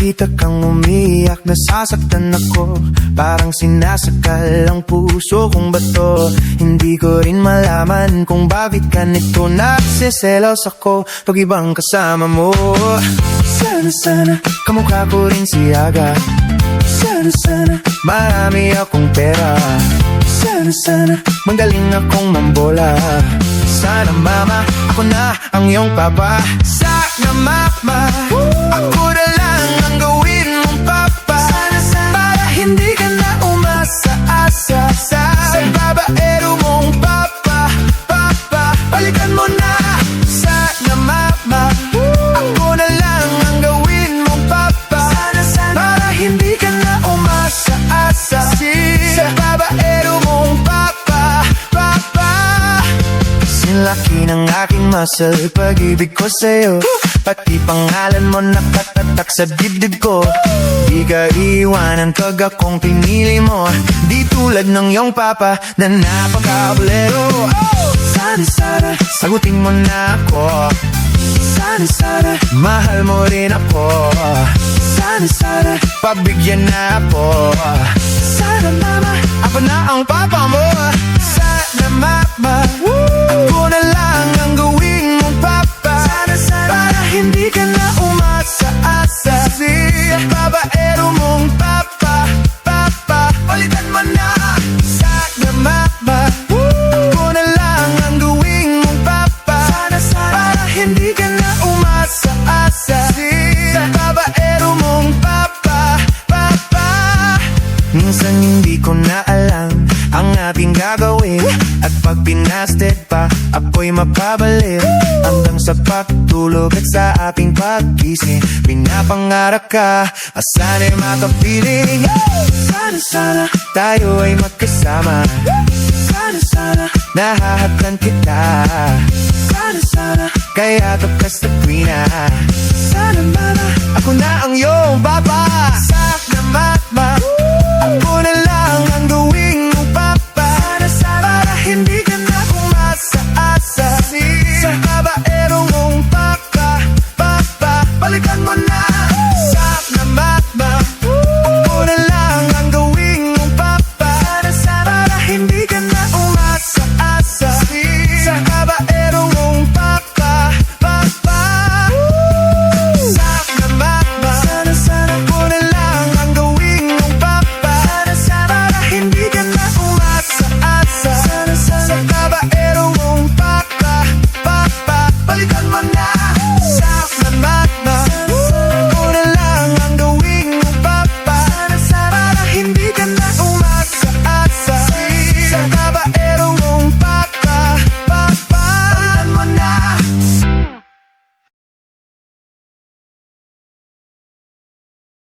nakikita kang umiyak, nasasaktan ako. Parang sinasakal ang puso kong bato. Hindi ko rin malaman kung bakit ka nito nagsiselos ako pag ibang kasama mo. Sana kamukha ko rin si Aga. Sana marami akong pera. Sana magaling akong mambola. Sana mama, ako na ang iyong papa. Sana mama, ako na lang ang gawin mong papa. Para hindi ka na umasa-asa sa babaero mong papa. Balikan mo na. Sana mama, ako na lang ang gawin mong papa. Para hindi ka na umasa-asa sa babaero mong papa. Sinlaki ng aking muscle, pag-ibig ko sa'yo. Pati pangalan mo nakatatak sa dibdib ko. Di ka iwanan pag akong pinili mo. Di tulad ng iyong papa na napaka-ablero. Sana sagutin mo na ako. Sana mahal mo rin ako. Sana pabigyan na ako. Sana mama, ako na ang papa mo. Sana mama, ako na lang ang gawin mong papa. Para hindi ka na umasa-asa sa babaero mong papa. Palitan mo na. Sana mama, ako na lang ang gawin mong papa. Para hindi ka na umasa-asa sa babaero mong papa. Minsan hindi ko na alam ang ating gagawin. At pag pinasted pa, ako'y mapabalik. Hanggang sa pagtulog at sa ating paggising, pinapangarap ka, asana'y makapiling. Sana tayo ay magkasama. Sana nahahatan kita. Sana kaya tapos na tuwina. Sana mama, ako na ang iyong papa. Sana mama, ako na lang ang gawin mong papa. Para hindi ka na umasa-asa sa babaero mong papa. Balikan mo na. Sana mama, ako na lang ang gawin mong papa. Para hindi ka na umasa-asa sa babaero mong papa. Sana mama, ako na lang ang gawin mong papa. Para hindi ka na umasa-asa sa